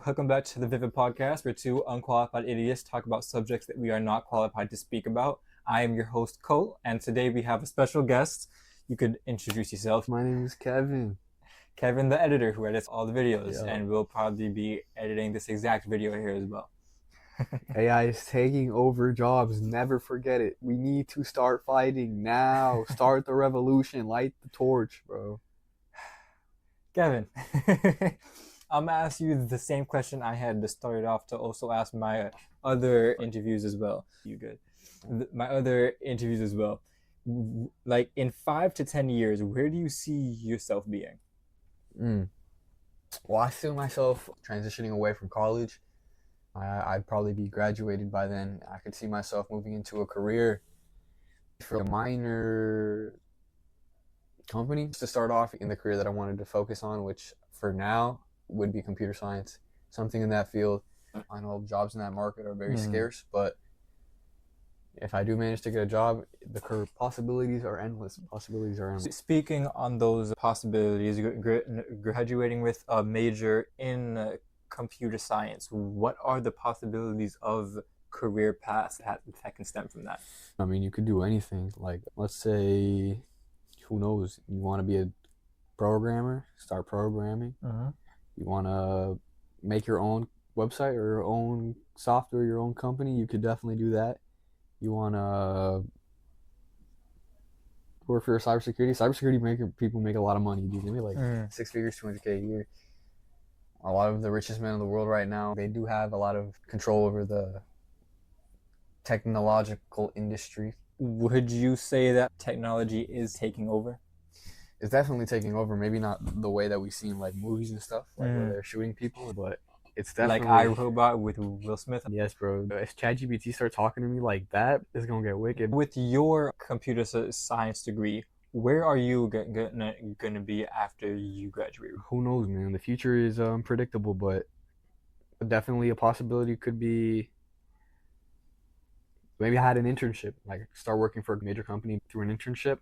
Welcome back to the Vivid Podcast, where two unqualified idiots talk about subjects that we are not qualified to speak about. I am your host, Cole, and today we have a special guest. You could introduce yourself. My name is Kevin. Kevin, the editor who edits all the videos, Yo. and we'll probably be editing this exact video here as well. AI is taking over jobs. Never forget it. We need to start fighting now. Start the revolution. Light the torch, bro. Kevin, I'm going to ask you the same question I had to start it off to also ask my other interviews as well. You good? My other interviews as well. Like in 5 to 10 years, where do you see yourself being? Well, I see myself transitioning away from college. I'd probably be graduated by then. I could see myself moving into a career for a minor company to start off in the career that I wanted to focus on, which for now would be computer science, something in that field. I know jobs in that market are very scarce, but if I do manage to get a job, the possibilities are endless. Speaking on those possibilities, graduating with a major in computer science, what are the possibilities of career paths that can stem from that? I mean, you could do anything. Like, let's say, who knows, you want to be a programmer, start programming. You want to make your own website or your own software, your own company, you could definitely do that. You want to work for cybersecurity people make a lot of money, dude. They make like 6 figures, 200K a year. A lot of the richest men in the world right now, they do have a lot of control over the technological industry. Would you say that technology is taking over? It's definitely taking over. Maybe not the way that we see in like movies and stuff, like where they're shooting people, but it's definitely like iRobot with Will Smith. Yes, bro. If ChatGPT starts talking to me like that, it's gonna get wicked. With your computer science degree, where are you gonna be after you graduate? Who knows, man? The future is unpredictable, but definitely a possibility could be maybe I had an internship, like start working for a major company through an internship.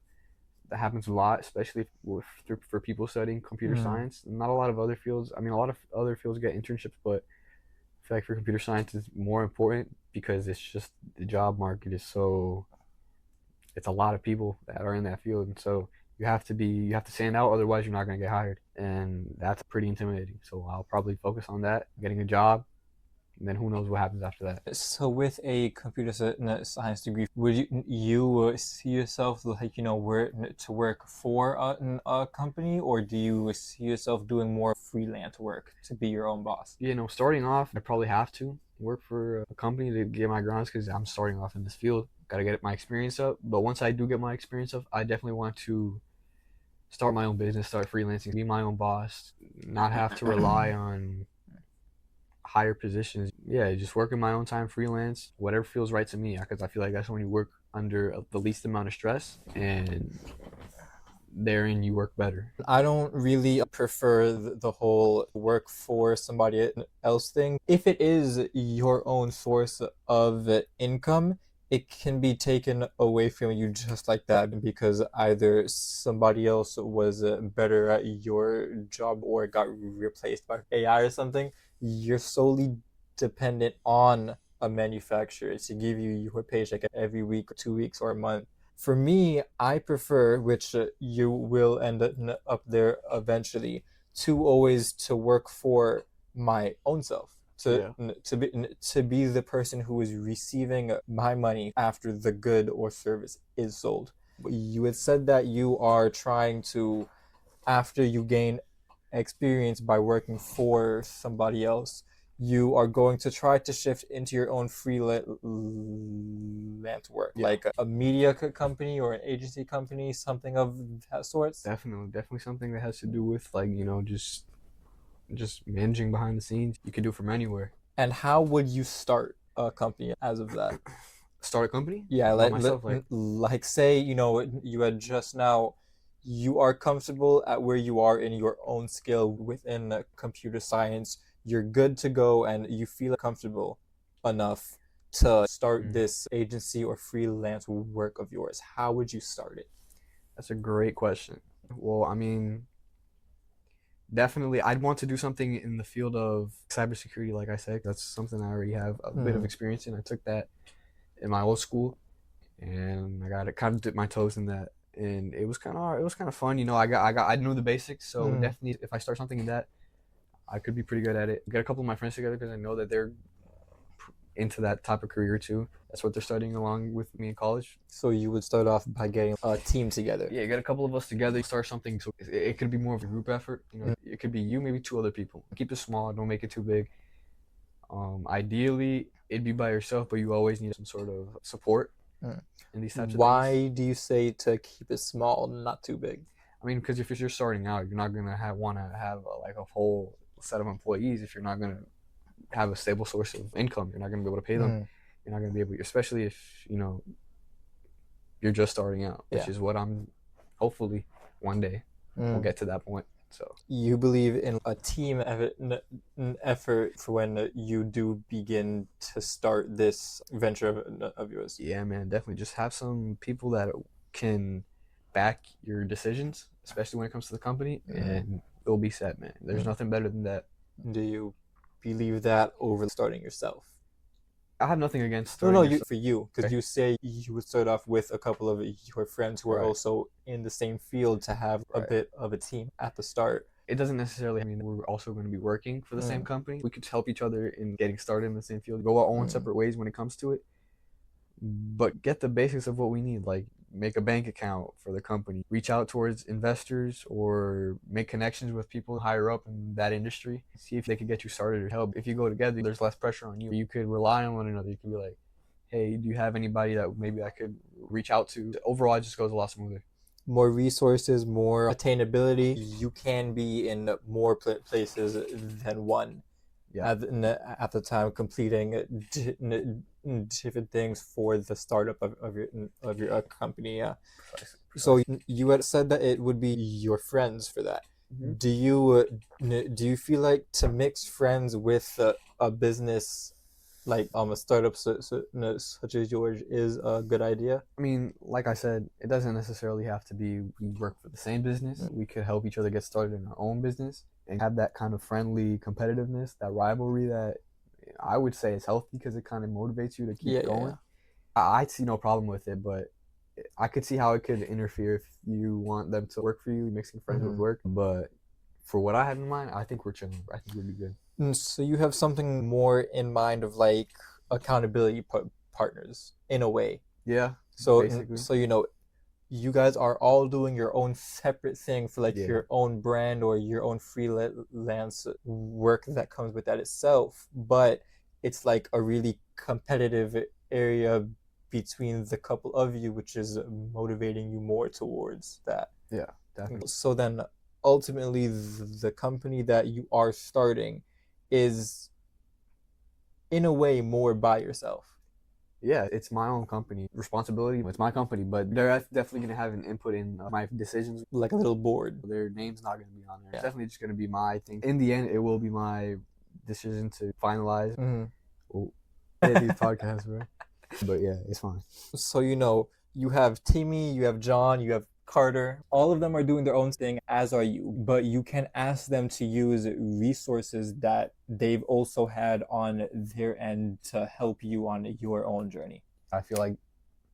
That happens a lot, especially for people studying computer science. Not a lot of other fields. I mean, a lot of other fields get internships, but I feel like for computer science it's more important because it's just the job market is so. It's a lot of people that are in that field, and so you have to stand out. Otherwise, you're not going to get hired, and that's pretty intimidating. So I'll probably focus on that, getting a job. And then who knows what happens after that. So with a computer science degree, would you see yourself like, where to work for a company, or do you see yourself doing more freelance work to be your own boss? Starting off, I probably have to work for a company to get my grounds because I'm starting off in this field. Got to get my experience up. But once I do get my experience up, I definitely want to start my own business, start freelancing, be my own boss, not have to rely on higher positions. Yeah, just work in my own time, freelance, whatever feels right to me, because I feel like that's when you work under the least amount of stress, and therein you work better. I don't really prefer the whole work for somebody else thing. If it is your own source of income, it can be taken away from you just like that because either somebody else was better at your job or got replaced by AI or something. You're solely dependent on a manufacturer to give you your paycheck every week, 2 weeks, or a month. For me, I prefer, which you will end up there eventually, to always to work for my own self. To be the person who is receiving my money after the good or service is sold. You had said that you are trying to, after you gain experience by working for somebody else, you are going to try to shift into your own freelance work, like a media company or an agency company, something of that sort. Definitely something that has to do with like just managing behind the scenes. You can do it from anywhere. And how would you start a company as of that? Start a company? Yeah, like say you had just now. You are comfortable at where you are in your own skill within computer science. You're good to go and you feel comfortable enough to start this agency or freelance work of yours. How would you start it? That's a great question. Well, I mean, definitely, I'd want to do something in the field of cybersecurity, like I said. That's something I already have a bit of experience in. I took that in my old school, and I got to kind of dip my toes in that, and it was kind of fun. You know, I knew the basics, so definitely if I start something in that, I could be pretty good at it. Get a couple of my friends together because I know that they're into that type of career too. That's what they're studying along with me in college. So you would start off by getting a team together. Yeah, get a couple of us together, start something. So it could be more of a group effort. You know, it could be you, maybe two other people. Keep it small. Don't make it too big. Ideally, it'd be by yourself, but you always need some sort of support in these types of things. Why do you say to keep it small, not too big? I mean, because if you're starting out, you're not gonna want to have like a whole set of employees if you're not gonna have a stable source of income. You're not gonna be able to pay them. You're not gonna be able, especially if you know you're just starting out, which is what I'm. Hopefully, one day we'll get to that point. So you believe in a team effort for when you do begin to start this venture of yours. Yeah, man, definitely. Just have some people that can back your decisions, especially when it comes to the company, and it'll be set, man. There's nothing better than that. Do you believe that over starting yourself? I have nothing against starting for you, because you say you would start off with a couple of your friends who are also in the same field to have a bit of a team at the start. It doesn't necessarily mean we're also going to be working for the same company. We could help each other in getting started in the same field, go our own separate ways when it comes to it, but get the basics of what we need, like make a bank account for the company, reach out towards investors or make connections with people higher up in that industry, see if they could get you started or help. If you go together, there's less pressure on you. You could rely on one another. You can be like, hey, do you have anybody that maybe I could reach out to? Overall, it just goes a lot smoother. More resources, more attainability. You can be in more places than one. At the time, completing different things for the startup of your company. Precisely. So you had said that it would be your friends for that. Do you feel like to mix friends with a business like a startup such as yours is a good idea? I mean, like I said, it doesn't necessarily have to be we work for the same business. We could help each other get started in our own business and have that kind of friendly competitiveness, that rivalry that I would say is healthy because it kind of motivates you to keep going. I see no problem with it, but I could see how it could interfere if you want them to work for you, mixing friends with work. But for what I have in mind, I think we're chilling. I think we'd be good. So you have something more in mind of like accountability partners in a way. Yeah. So you guys are all doing your own separate thing for like your own brand or your own freelance work that comes with that itself, but it's like a really competitive area between the couple of you, which is motivating you more towards that. Yeah, definitely. So then ultimately the company that you are starting is in a way more by yourself. Yeah, it's my own company. Responsibility, it's my company, but they're definitely going to have an input in my decisions. Like a little board. Their name's not going to be on there. It's definitely just going to be my thing. In the end, it will be my decision to finalize. I hate these podcasts, bro. But yeah, it's fine. So you have Timmy, you have John, you have Carter. All of them are doing their own thing, as are you. But you can ask them to use resources that they've also had on their end to help you on your own journey. I feel like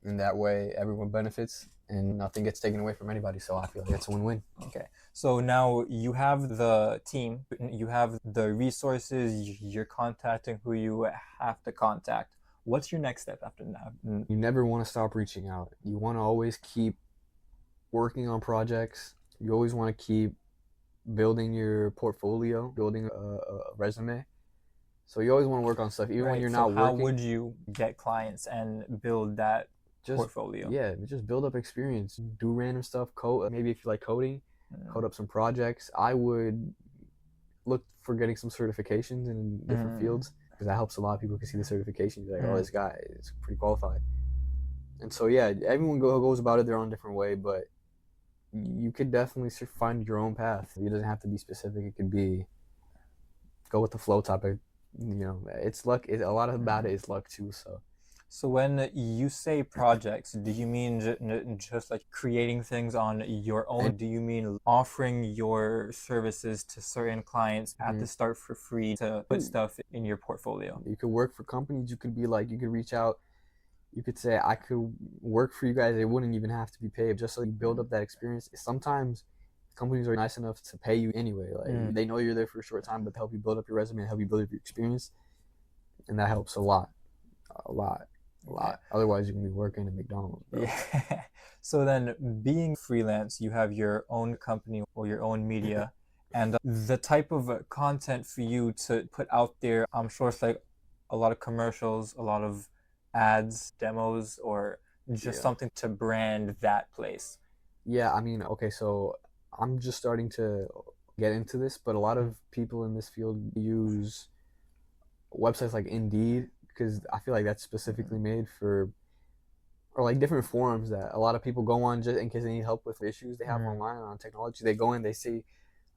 in that way, everyone benefits and nothing gets taken away from anybody. So I feel like it's a win-win. Okay. So now you have the team, you have the resources, you're contacting who you have to contact. What's your next step after that? You never want to stop reaching out. You want to always keep working on projects. You always want to keep building your portfolio, building a resume. So you always want to work on stuff, even when you're not working. How would you get clients and build that portfolio? Yeah, just build up experience. Do random stuff. Code. Maybe if you like coding, code up some projects. I would look for getting some certifications in different fields because that helps a lot of people can see the certification. You're like, oh, this guy is pretty qualified. And so yeah, everyone goes about it their own different way, but you could definitely find your own path. It doesn't have to be specific. It could be go with the flow topic. It's luck. A lot about it is luck too. So So when you say projects, do you mean just like creating things on your own? Do you mean offering your services to certain clients at Mhm. the start for free to put stuff in your portfolio? You could work for companies. You could be like, you could reach out. You could say, I could work for you guys. It wouldn't even have to be paid, just so you build up that experience. Sometimes companies are nice enough to pay you anyway. Like, they know you're there for a short time, but they help you build up your resume and help you build up your experience, and that helps a lot, a lot, a Yeah. lot. Otherwise, you can be working at McDonald's, bro. Yeah. So then, being freelance, you have your own company or your own media, and the type of content for you to put out there, I'm sure it's like a lot of commercials, a lot of ads, demos, or just Yeah. something to brand that place. Yeah, I mean, okay, so I'm just starting to get into this, but a lot of people in this field use websites like Indeed, because I feel like that's specifically made for, or like different forums that a lot of people go on just in case they need help with issues they have online on technology. They go in, they see,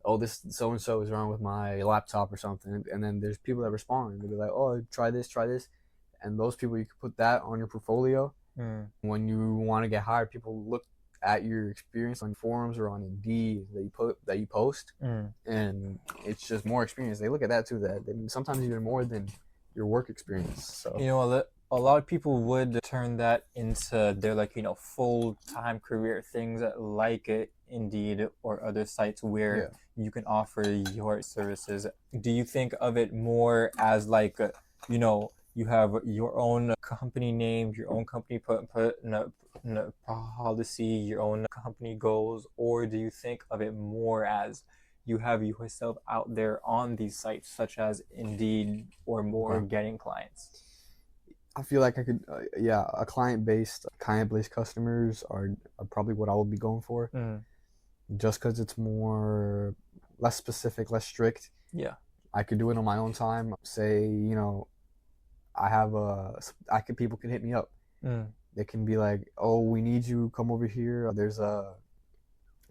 oh, this so and so is wrong with my laptop or something, and then there's people that respond. They'll be like, oh, try this, and those people, you can put that on your portfolio. Mm. When you want to get hired, people look at your experience on forums or on Indeed that you post, Mm. and it's just more experience. They look at that too. That sometimes even more than your work experience. So You know, a lot of people would turn that into their like, full-time career things like Indeed or other sites where yeah, you can offer your services. Do you think of it more as like, you have your own company name, your own company put in a policy, your own company goals, or do you think of it more as you have yourself out there on these sites such as Indeed or more okay. getting clients? I feel like I could, yeah, a client based customers are probably what I would be going for, Mm, just because it's more less specific, less strict. yeah. I could do it on my own time. Say, I have a, I could people can hit me up. Mm, They can be like, oh, we need you, come over here. There's a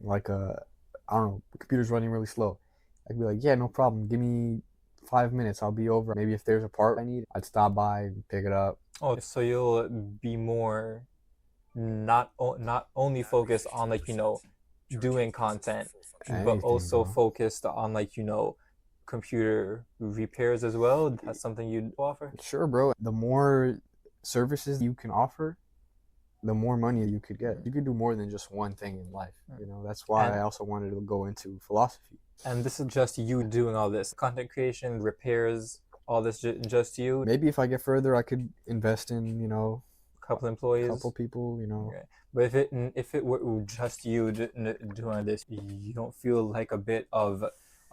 like a, I don't know, the computer's running really slow. I could be like, yeah, no problem. Give me 5 minutes. I'll be over. Maybe if there's a part I need, I'd stop by and pick it up. oh, so you'll be more not only focused on like, doing content, but Anything, also bro. focused on like, computer repairs as well. That's something you'd offer? Sure, bro. The more services you can offer, the more money you could get. You could do more than just one thing in life. That's why And I also wanted to go into philosophy. and this is just you doing all this content creation, repairs, all this just you, Maybe if I get further, I could invest in, a couple a couple employees. people. Okay. But if it were just you doing this, you don't feel like a bit of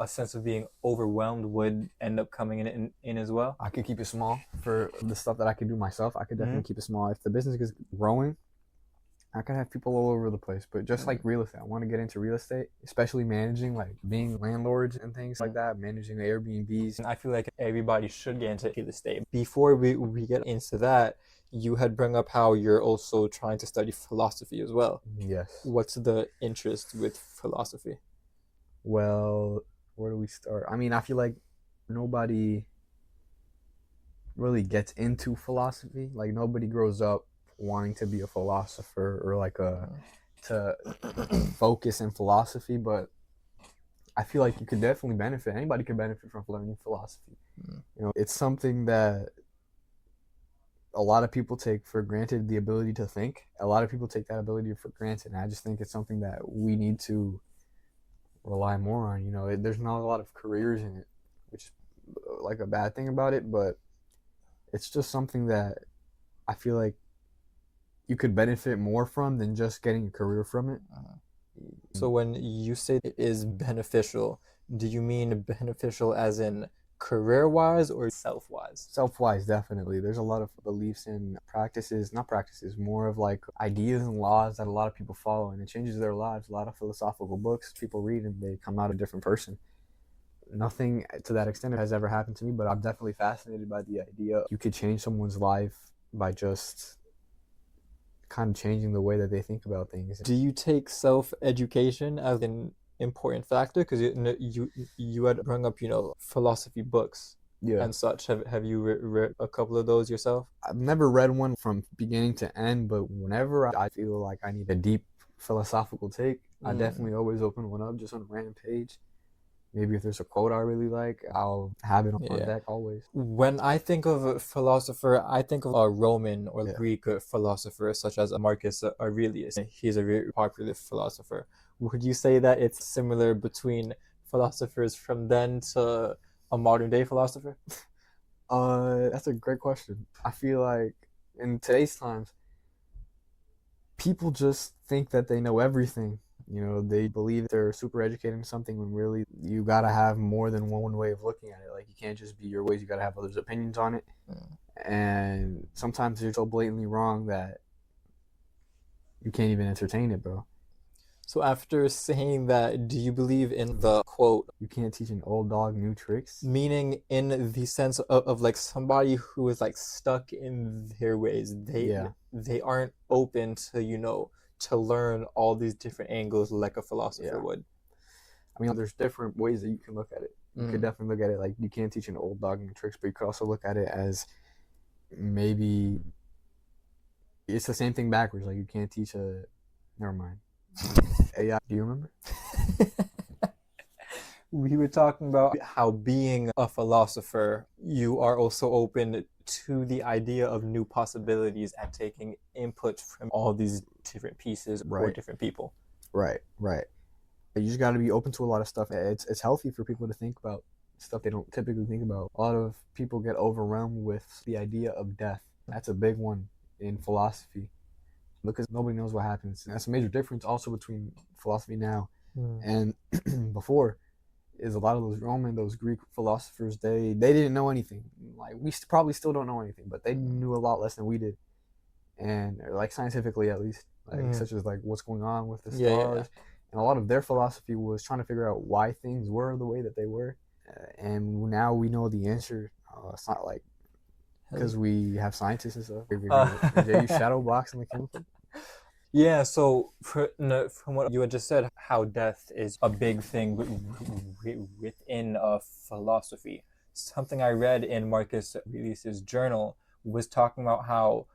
a sense of being overwhelmed would end up coming in as well? I could keep it small for the stuff that I could do myself. I could Mm-hmm. definitely keep it small. If the business is growing, I could have people all over the place. But just like real estate, I want to get into real estate, especially managing, like being landlords and things like that, managing Airbnbs. And I feel like everybody should get into real estate. Before we get into that, you had bring up how you're also trying to study philosophy as well. Yes. What's the interest with philosophy? Well, where do we start? I mean, I feel like nobody really gets into philosophy. Like nobody grows up wanting to be a philosopher or like a to focus in philosophy, but I feel like you could definitely benefit. Anybody could benefit from learning philosophy. It's something that a lot of people take for granted, the ability to think. A lot of people take that ability for granted, and I just think it's something that we need to rely more on. There's not a lot of careers in it, which is like a bad thing about it, but it's just something that I feel like you could benefit more from than just getting a career from it. So when you say it is beneficial, do you mean beneficial as in career wise or self wise? Self-wise, definitely. There's a lot of beliefs and practices, not practices, more of like ideas and laws that a lot of people follow, and it changes their lives. A lot of philosophical books people read, and they come out a different person. Nothing to that extent has ever happened to me, but I'm definitely fascinated by the idea you could change someone's life by just kind of changing the way that they think about things. Do you take self education as an important factor? Because you had brought up philosophy books. Yeah. and such. Have you read a couple of those yourself? I've never read one from beginning to end, but whenever I feel like I need a deep philosophical take, I Mm. definitely always open one up just on a random page. Maybe if there's a quote I really like, I'll have it on Yeah. deck always. When I think of a philosopher, I think of a Roman or Yeah. Greek philosopher such as Marcus Aurelius. He's a very popular philosopher. Would you say that it's similar between philosophers from then to a modern day philosopher? That's a great question. I feel like in today's times, people just think that they know everything. You know, they believe they're super educated in something when really you gotta have more than one way of looking at it. Like you can't just be your ways, you gotta have others' opinions on it. Mm. And sometimes they're so blatantly wrong that you can't even entertain it, bro. So after saying that, do you believe in the quote, You can't teach an old dog new tricks. meaning in the sense of like somebody who is like stuck in their ways? Yeah, They aren't open to, to learn all these different angles like a philosopher yeah. would. I mean, there's different ways that you can look at it. You could Mm. definitely look at it like you can't teach an old dog new tricks, but you could also look at it as maybe it's the same thing backwards. Like you can't teach a. Never mind. AI. Do you remember? We were talking about how being a philosopher, you are also open to the idea of new possibilities and taking input from all these different pieces or Right, different people. right. You just got to be open to a lot of stuff. It's healthy for people to think about stuff they don't typically think about. A lot of people get overwhelmed with the idea of death. That's a big one in philosophy because nobody knows what happens. And that's a major difference also between philosophy now Mm. and before. Is a lot of those Greek philosophers, they didn't know anything. Like we probably still don't know anything, but they knew a lot less than we did, and like scientifically at least, like Mm. such as like what's going on with the Yeah, yeah, stars, and a lot of their philosophy was trying to figure out why things were the way that they were, and now we know the answer. It's not like yeah. because we have scientists and stuff. They use Uh, shadow boxing the chemical. yeah, so no, from what you had just said, how death is a big thing within philosophy. Something I read in Marcus Aurelius's journal was talking about how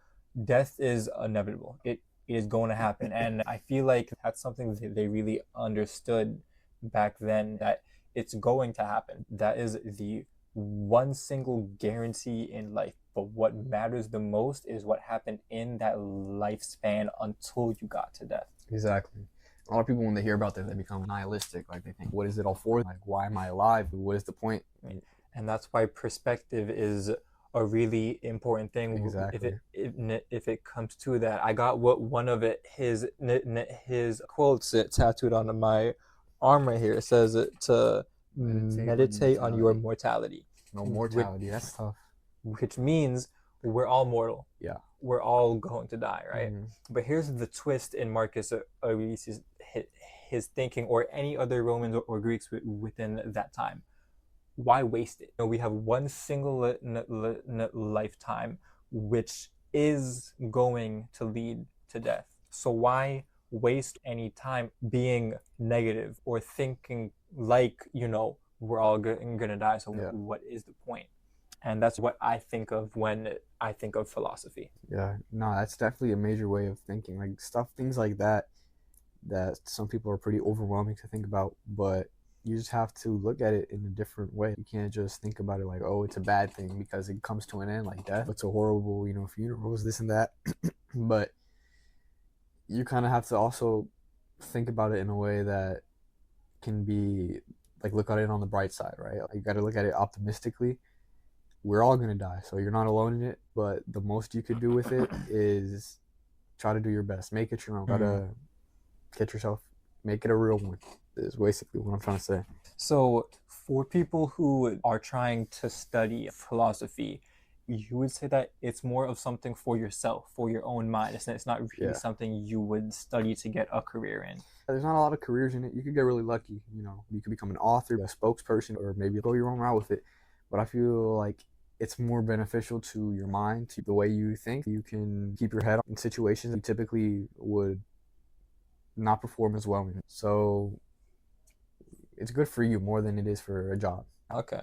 death is inevitable. It is going to happen, and I feel like that's something that they really understood back then, that it's going to happen. That is the one single guarantee in life. But what matters the most is what happened in that lifespan until you got to death. Exactly. A lot of people when they hear about that they become nihilistic. Like they think, what is it all for? Like why am I alive? What is the point? And that's why perspective is a really important thing. If Exactly. if it comes to that, I got what one of his quotes tattooed on my arm right here. It says to Meditate on your meditate on your mortality. mortality, No which mortality. That's tough. which means we're all mortal. Yeah. We're all going to die, right? Mm-hmm. But here's the twist in Marcus Aurelius' his thinking, or any other Romans or Greeks within that time. Why waste it? We have one single lifetime, which is going to lead to death. So why waste any time being negative or thinking like, we're all gonna die? So Yeah. what is the point? And that's what I think of when I think of philosophy. Yeah. No, that's definitely a major way of thinking. Like things like that, that some people are pretty overwhelming to think about, but you just have to look at it in a different way. You can't just think about it like, oh, it's a bad thing because it comes to an end like death. It's a horrible, funerals, this and that. But you kind of have to also think about it in a way that can be like look at it on the bright side, right? Like, you got to look at it optimistically. We're all gonna die, so you're not alone in it. But the most you could do with it is try to do your best, make it your own. Gotta get yourself, make it a real one. Is basically what I'm trying to say. So, for people who are trying to study philosophy, you would say that it's more of something for yourself, for your own mind. It's not really Yeah, something you would study to get a career in. there's not a lot of careers in it. You could get really lucky. You could become an author, a spokesperson, or maybe go your own route with it. But I feel like it's more beneficial to your mind, to the way you think. You can keep your head in situations you typically would not perform as well in. So it's good for you more than it is for a job. Okay.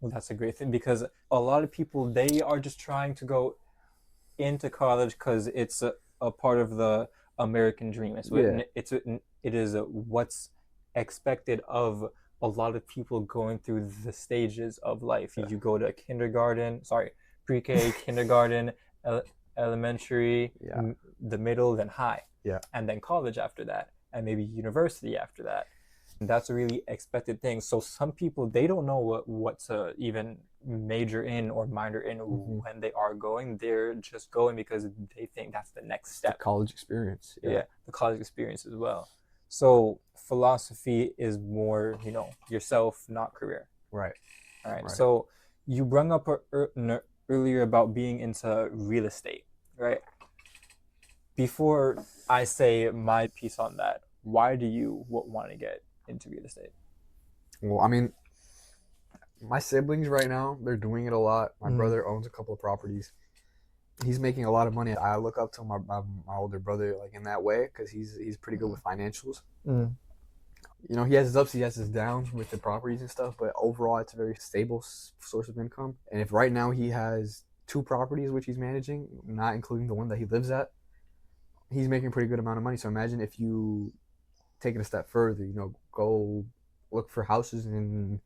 Well, that's a great thing because a lot of people they are just trying to go into college because it's a part of the American dream. Yeah, It is what's expected of a lot of people going through the stages of life. yeah, You go to kindergarten, sorry, pre-K, kindergarten, elementary, yeah, the middle, then high, yeah. and then college after that, and maybe university after that. That's a really expected thing. So some people they don't know what to even major in or minor in Hmm. when they are going. They're just going because they think that's the next It's the step. college experience. Yeah, Yeah, the college experience as well. So philosophy is more, yourself, not career. right, All right. right. So you brought up earlier about being into real estate, right? Before I say my piece on that, why do you want to get into real estate? Well, I mean, my siblings right now, they're doing it a lot. My Mm, brother owns a couple of properties. He's making a lot of money. I look up to my older brother like in that way because he's pretty good with financials. mm, You know, he has his ups, he has his downs with the properties and stuff, but overall, it's a very stable source of income. And if right now he has two properties which he's managing, not including the one that he lives at, he's making a pretty good amount of money. So imagine if you take it a step further, you know, go look for houses in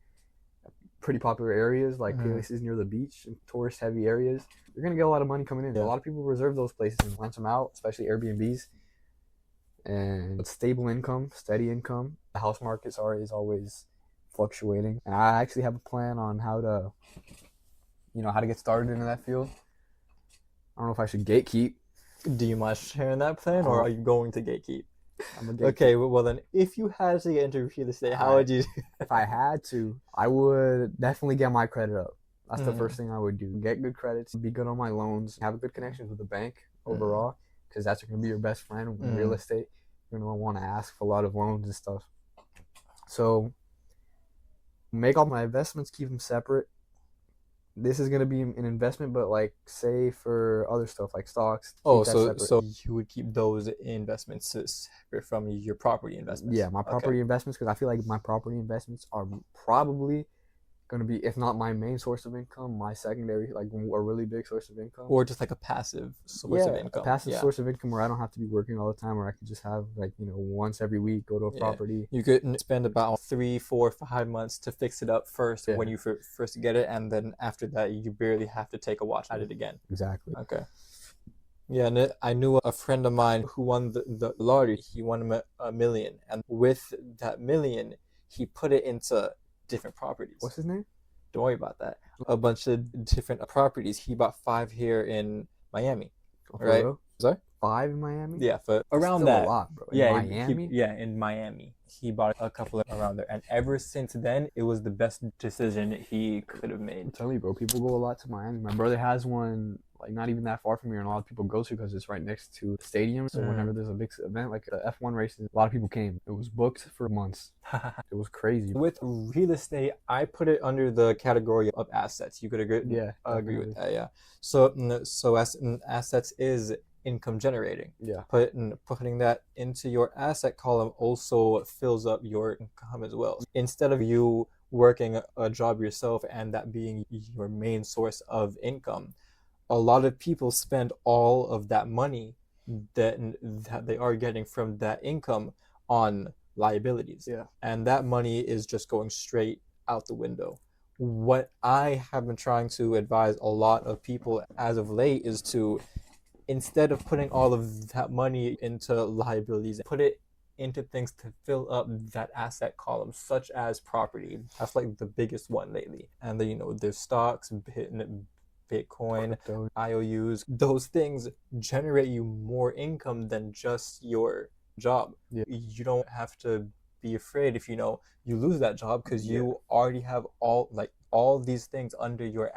pretty popular areas like mm. places near the beach and tourist heavy areas. You're gonna get a lot of money coming in. A Yeah. lot of people reserve those places and rent them out, especially Airbnbs. And it's stable income, steady income. The house markets are is always fluctuating. And I actually have a plan on how to get started into that field. I don't know if I should gatekeep. Do you mind sharing that plan, or Uh, are you going to gatekeep? I'm a gatekeep. Okay, well then, if you had to get into real estate, how I would you? If I had to, I would definitely get my credit up. That's the Mm, first thing I would do. Get good credits, be good on my loans, have good connections with the bank mm, overall, because that's going to be your best friend in real mm. estate. You're going to want to ask for a lot of loans and stuff. So make all my investments, keep them separate. This is going to be an investment, but like say for other stuff like stocks, Oh, keep that so separate. so you would keep those investments separate from your property investments. Yeah, my Okay. property investments, because I feel like my property investments are probably going to be, if not my main source of income, my secondary, like a really big source of income. Or just like a passive source of Yeah, a income. passive Yeah. source of income where I don't have to be working all the time, where I could just have like once every week go to a Yeah. property. You could spend about 3, 4, 5 months to fix it up first Yeah, when you first get it, and then after that, you barely have to take a watch at it again. exactly. Okay. Yeah, and I knew a friend of mine who won the lottery. He won a million, and with that million, he put it into different properties. What's his name? Don't worry about that. A bunch of different properties. He bought 5 here in Miami, Oh, for right? real? Sorry? 5 in Miami? Yeah, for That's around still a that. lot, bro. In Yeah, Miami? in Miami. He bought a couple around there, and ever since then, it was the best decision he could have made. I'm telling you, bro. People go a lot to Miami. My brother has one like not even that far from here, and a lot of people go to because it's right next to the stadium. So whenever there's a big event like the F1 races, a lot of people came. It was booked for months. It was crazy. With real estate, I put it under the category of assets. You could Yeah, agree definitely. with that, yeah. So as assets is income generating. Yeah, Putting that into your asset column also fills up your income as well. Instead of you working a job yourself and that being your main source of income, a lot of people spend all of that money that they are getting from that income on liabilities. yeah, And that money is just going straight out the window. What I have been trying to advise a lot of people as of late is to, instead of putting all of that money into liabilities, put it into things to fill up that asset column, such as property. That's like the biggest one lately. And then, there's stocks, Bitcoin, crypto. IOUs. Those things generate you more income than just your job. Yeah, You don't have to be afraid if you lose that job because yeah, you already have all these things under your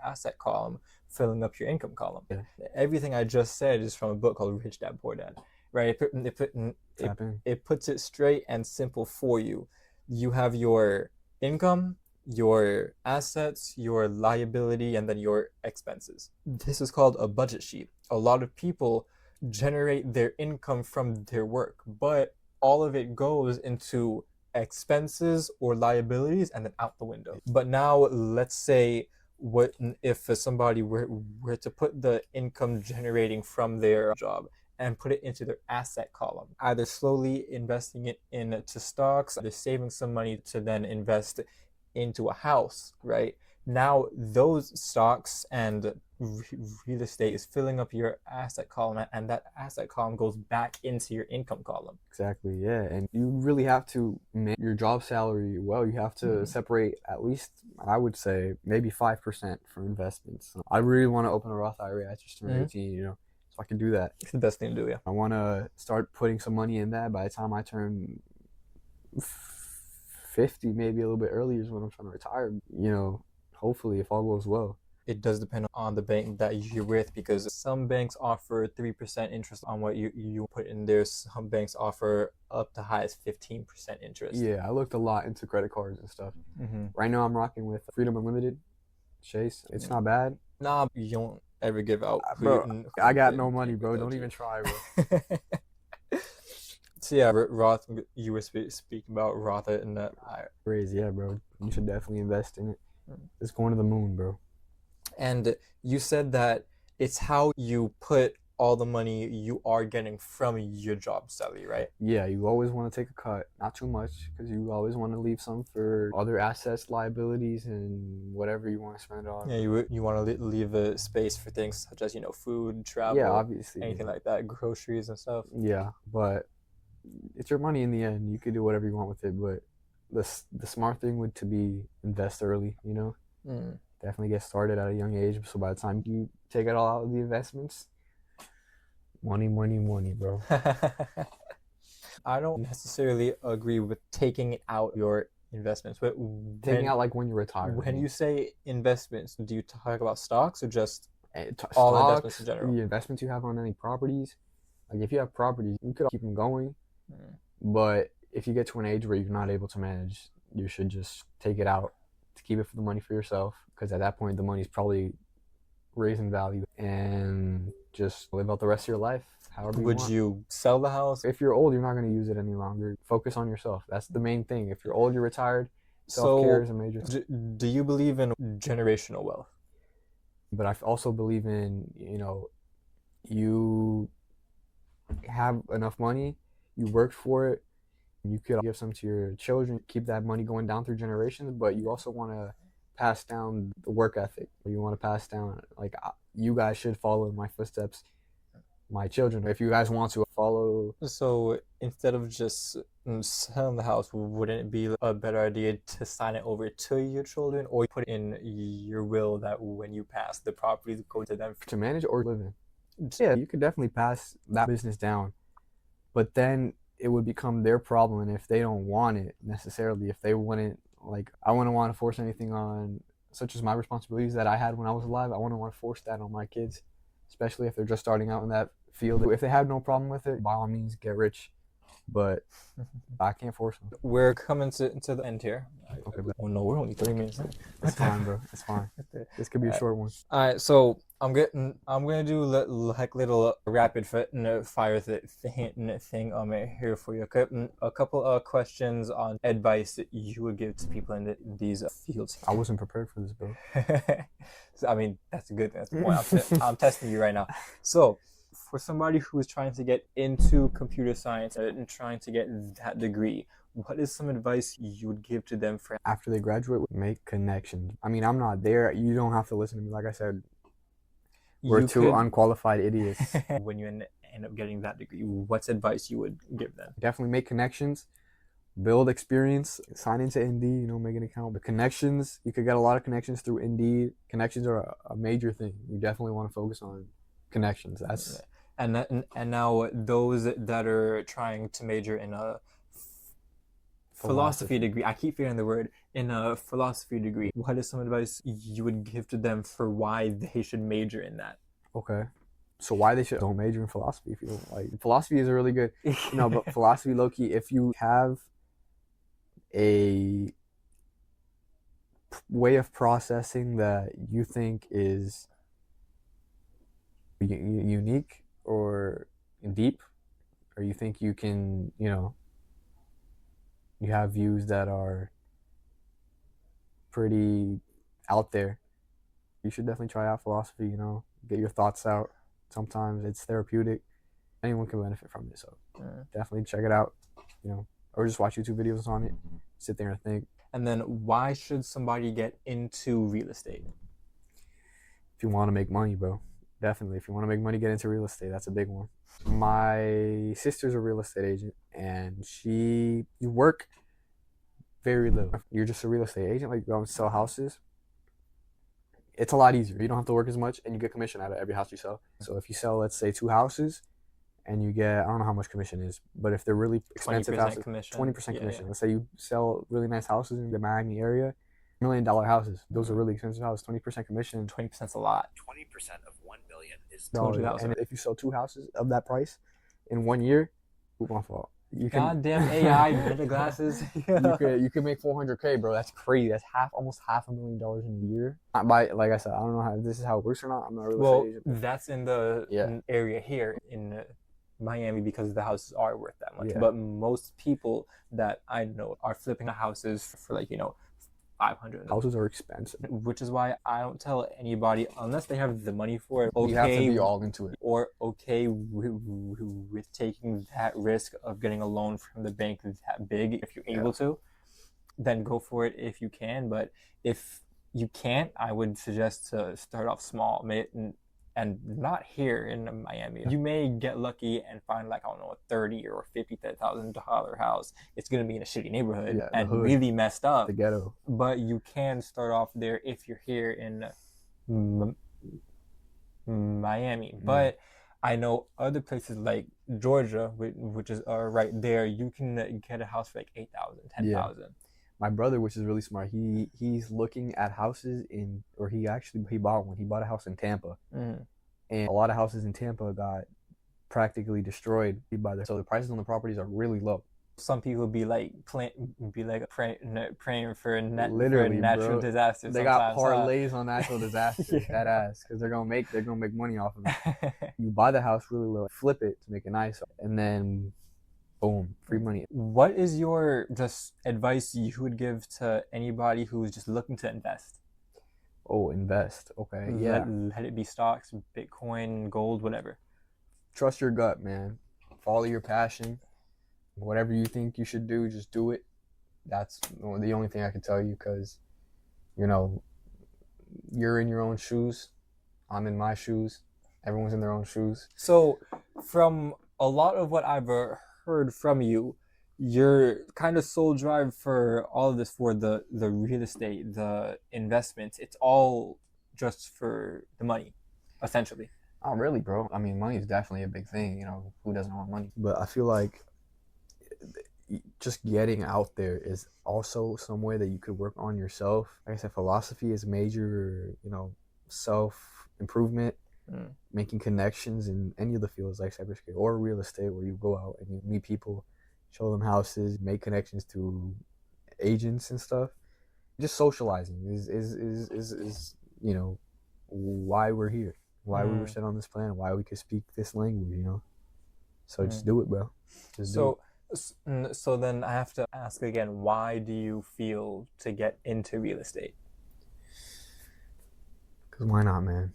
asset column filling up your income column. yeah. Everything I just said is from a book called Rich Dad Poor Dad, right? Tap in. It puts it straight and simple for you. You have your income, your assets, your liability, and then your expenses. This is called a budget sheet. A lot of people generate their income from their work, but all of it goes into expenses or liabilities and then out the window. But now let's say what if somebody were to put the income generating from their job and put it into their asset column, either slowly investing it into stocks, either saving some money to then invest into a house, right? Now those stocks and real estate is filling up your asset column, and that asset column goes back into your income column. Exactly, yeah. And you really have to make your job salary well. You have to separate at least, I would say, maybe 5% for investments. I really want to open a Roth IRA. I just turned 18, you know, so I can do that. It's the best thing to do, yeah. I want to start putting some money in that by the time I turn 50, maybe a little bit earlier is when I'm trying to retire, you know, hopefully if all goes well. It does depend on the bank that you're with, because some banks offer 3% interest on what you put in there. Some banks offer up to high as 15% interest. Yeah, I looked a lot into credit cards and stuff. Right now I'm rocking with Freedom Unlimited, Chase. It's not bad. Nah, you don't ever give out. Bro, I got no money, bro. Don't even try, bro. So yeah, Roth, you were speaking about Roth and that. Crazy, yeah, bro. You should definitely invest in it. It's going to the moon, bro. And you said that it's how you put all the money you are getting from your job salary, right? Yeah, you always want to take a cut, not too much, because you always want to leave some for other assets, liabilities, and whatever you want to spend on. Yeah, you want to leave a space for things such as, you know, food, travel, yeah, obviously, anything like that, groceries and stuff. Yeah, but it's your money in the end. You could do whatever you want with it, but the smart thing would to be invest early, you know? Definitely get started at a young age, so by the time you take it all out of the investments, money, bro. I don't necessarily agree with taking it out your investments, but taking out like when you're retired. When you say investments, do you talk about stocks or just all investments in general? The investments you have on any properties. Like if you have properties, you could keep them going, but if you get to an age where you're not able to manage, you should just take it out to keep it for the money for yourself, because at that point the money's probably raising value, and just live out the rest of your life however you want. Would you sell the house? If you're old, you're not going to use it any longer. Focus on yourself. That's the main thing. If you're old, you're retired. Self-care is a major thing. Do you believe in generational wealth? But I also believe in, you know, you have enough money, you worked for it, you could give some to your children, keep that money going down through generations, but you also want to pass down the work ethic. You want to pass down, like, you guys should follow in my footsteps, my children, if you guys want to follow. So instead of just selling the house, wouldn't it be a better idea to sign it over to your children, or put it in your will that when you pass, the properties go to them to manage or live in? Yeah, you could definitely pass that business down, but then it would become their problem. And if they don't want it necessarily, if they wouldn't, like, I wouldn't want to force anything on, such as my responsibilities that I had when I was alive. I wouldn't want to force that on my kids, especially if they're just starting out in that field. If they have no problem with it, by all means, get rich. But I can't force them. We're coming to the end here. Okay. Oh no, we're only 30 minutes. It's fine, bro. It's fine. This could be a short one. All right, so I'm gonna do like little rapid fire thing here for you. A couple of questions on advice that you would give to people in these fields. I wasn't prepared for this, bro. So, I mean, that's a good thing. That's the point. I'm testing you right now. So, for somebody who is trying to get into computer science and trying to get that degree, what is some advice you would give to them for after they graduate? Make connections. I mean, I'm not there. You don't have to listen to me. Like I said, we're two unqualified idiots. When you end up getting that degree, what's advice you would give them? Definitely make connections, build experience, sign into Indeed, you know, make an account. The connections, you could get a lot of connections through Indeed. Connections are a major thing. You definitely want to focus on connections. That's and now those that are trying to major in a philosophy degree, I keep forgetting the word, in a philosophy degree, what is some advice you would give to them for why they should major in that? Okay, so why they don't major in philosophy? If you don't like, philosophy is a really good, no, but philosophy, low-key, if you have a way of processing that you think is unique or deep, or you think you can, you know, You have views that are pretty out there. You should definitely try out philosophy, you know, get your thoughts out. Sometimes it's therapeutic. Anyone can benefit from it. So definitely check it out, you know, or just watch YouTube videos on it. Sit there and think. And then why should somebody get into real estate? If you want to make money, bro. Definitely. If you want to make money, get into real estate. That's a big one. My sister's a real estate agent, and you work very little. You're just a real estate agent, like you go and sell houses. It's a lot easier. You don't have to work as much, and you get commission out of every house you sell. So if you sell, let's say, 2 houses, and you get, I don't know how much commission is, but if they're really expensive houses, commission. 20% commission. Let's say you sell really nice houses in the Miami area, $1 million houses. Those are really expensive houses. 20% commission. 20%'s a lot. 20% of 1 million is $200,000. And if you sell 2 houses of that price in 1 year, who's my fault? You can goddamn AI better glasses. you could make $400K, bro. That's crazy. That's almost $500,000 in a year. Like I said, I don't know if this is how it works or not. I'm not really well, agent. that's in the area here in Miami because the houses are worth that much. Yeah. But most people that I know are flipping houses for like, 500. Houses are expensive, which is why I don't tell anybody unless they have the money for it. You have to be all into it, or okay with taking that risk of getting a loan from the bank that big. If you're able to, then go for it if you can. But if you can't, I would suggest to start off small. And not here in Miami. You may get lucky and find like, I don't know, a $30,000 or $50,000 house. It's gonna be in a shitty neighborhood and hood, really messed up. The ghetto. But you can start off there if you're here in Miami. But I know other places like Georgia, which is right there, you can get a house for like $8,000, $10,000. My brother, which is really smart, he's looking at houses he bought one. He bought a house in Tampa, and a lot of houses in Tampa got practically destroyed by so the prices on the properties are really low. Some people be like praying for literally natural disasters. They got parlays on natural disasters, that ass, because they're gonna make money off of it. You buy the house really low, flip it to make it nice, and then boom, free money. What is your just advice you would give to anybody who's just looking to invest? Oh, invest. Okay, let it be stocks, Bitcoin, gold, whatever. Trust your gut, man. Follow your passion. Whatever you think you should do, just do it. That's the only thing I can tell you, because you're in your own shoes. I'm in my shoes. Everyone's in their own shoes. So from a lot of what I've heard from you, your kind of sole drive for all of this, for the real estate, the investments, it's all just for the money, essentially. Oh, really, bro? I mean, money is definitely a big thing. Who doesn't want money? But I feel like just getting out there is also some way that you could work on yourself. Like I said, philosophy is major, self-improvement, making connections in any of the fields like cybersecurity or real estate, where you go out and you meet people, show them houses, make connections to agents and stuff. Just socializing is why we're here, why we were sent on this planet, why we could speak this language, So just do it, bro. So then I have to ask again, why do you feel to get into real estate? Because why not, man?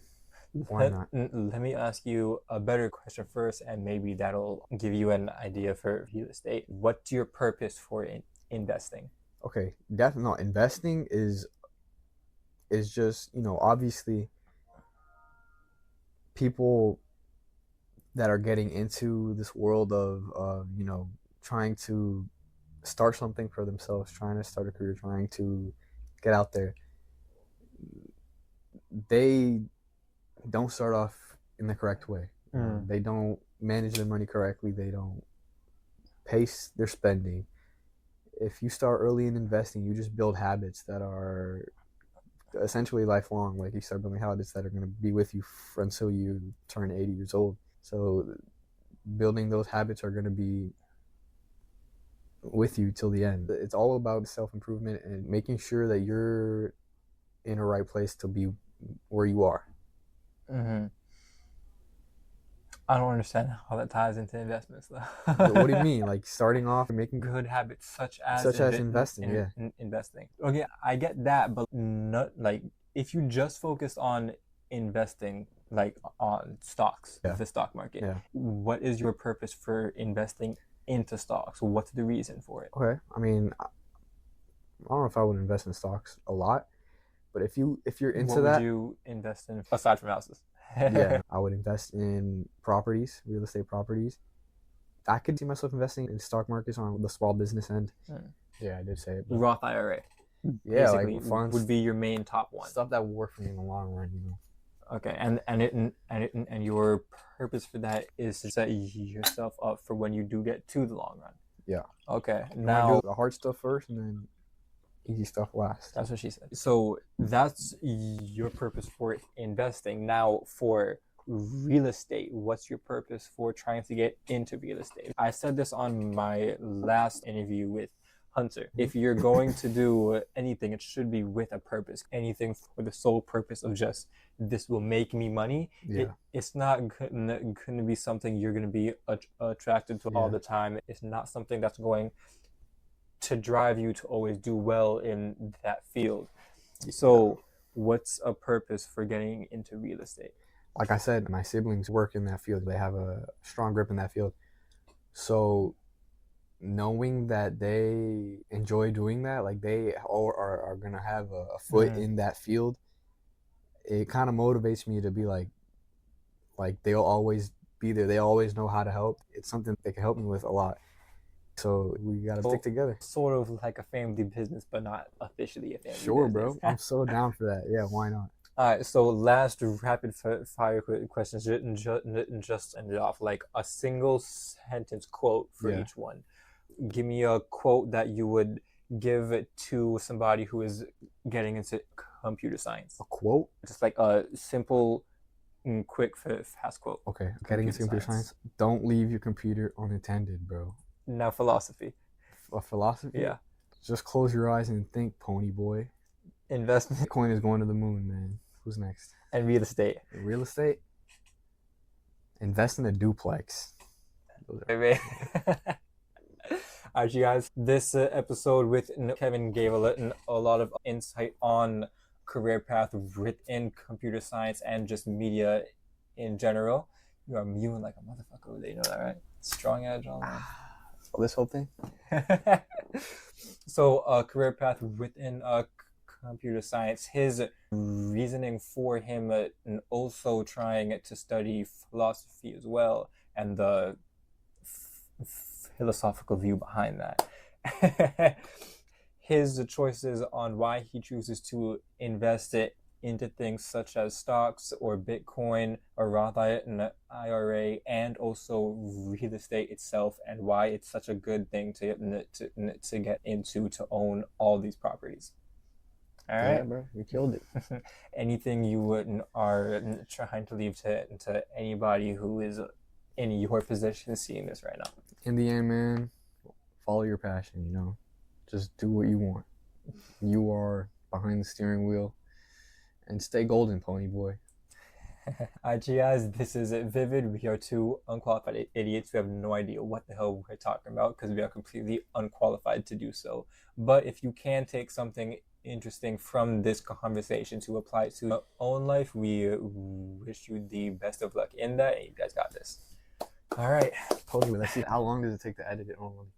Why not? Let me ask you a better question first, and maybe that'll give you an idea for real estate. What's your purpose for investing? Okay, definitely. No, investing is just, obviously people that are getting into this world of trying to start something for themselves, trying to start a career, trying to get out there. They don't start off in the correct way. They don't manage their money correctly. They don't pace their spending. If you start early in investing, you just build habits that are essentially lifelong. Like, you start building habits that are going to be with you until you turn 80 years old. So building those habits are going to be with you till the end. It's all about self-improvement and making sure that you're in a right place to be where you are. I don't understand how that ties into investments, though. What do you mean? Like starting off and making Good habits such as investing, yeah. investing. Okay, I get that, but not like if you just focus on investing, like on stocks, Yeah. the stock market. Yeah. What is your purpose for investing into stocks? What's the reason for it? Okay. I mean, I don't know if I would invest in stocks a lot, but if you're into What would that, you invest in aside from houses? yeah, I would invest in properties, real estate properties. I could see myself investing in stock markets on the small business end. Yeah, I did say it. But Roth IRA. yeah, Basically, like funds would be your main top one. stuff that will work for me in the long run, you know. Okay, and your purpose for that is to set yourself up for when you do get to the long run. Yeah. Okay, You want now to do the hard stuff first, and then easy stuff last. that's what she said. So that's your purpose for investing. Now for real estate, what's your purpose for trying to get into real estate? I said this on my last interview with Hunter. If you're going to do anything, it should be with a purpose. Anything for the sole purpose of just this will make me money. Yeah. It's not going to be something you're going to be attracted to all the time. It's not something that's going to drive you to always do well in that field. So what's a purpose for getting into real estate? Like I said, my siblings work in that field. They have a strong grip in that field. So knowing that they enjoy doing that, like they all are going to have a foot in that field, it kind of motivates me to be like they'll always be there. They always know how to help. It's something they can help me with a lot. So we got to stick together. Sort of like a family business, but not officially a family Sure, business. bro. I'm so down for that. Yeah, why not? All right, so last rapid fire questions, just end it off like a single sentence quote for each one. Give me a quote that you would give to somebody who is getting into computer science. A quote? Just like a simple, quick, fast quote. Okay, getting into computer science. Don't leave your computer unattended, bro. Now philosophy. A philosophy? Yeah. Just close your eyes and think, pony boy. Investment. Bitcoin is going to the moon, man. Who's next? And real estate. Real estate? Invest in a duplex. All right, you guys. This episode with Kevin gave a lot of insight on career path within computer science and just media in general. You are mewing like a motherfucker over there. You know that, right? Strong edge on that. Oh, this whole thing? So, career path within computer science. His reasoning for him and also trying to study philosophy as well, and the philosophical view behind that. His choices on why he chooses to invest it into things such as stocks or Bitcoin or Roth IRA, and also real estate itself, and why it's such a good thing to get into, to own all these properties. All right, yeah, bro, you killed it. Anything you are trying to leave to anybody who is in your position seeing this right now? In the end, man, follow your passion, you know. Just do what you want. You are behind the steering wheel. And stay golden, pony boy. Alright, you guys, this is Vivid. We are two unqualified idiots who have no idea what the hell we're talking about because we are completely unqualified to do so. But if you can take something interesting from this conversation to apply to your own life, we wish you the best of luck in that, and you guys got this. All right. Told you, let's see how long does it take to edit it normally.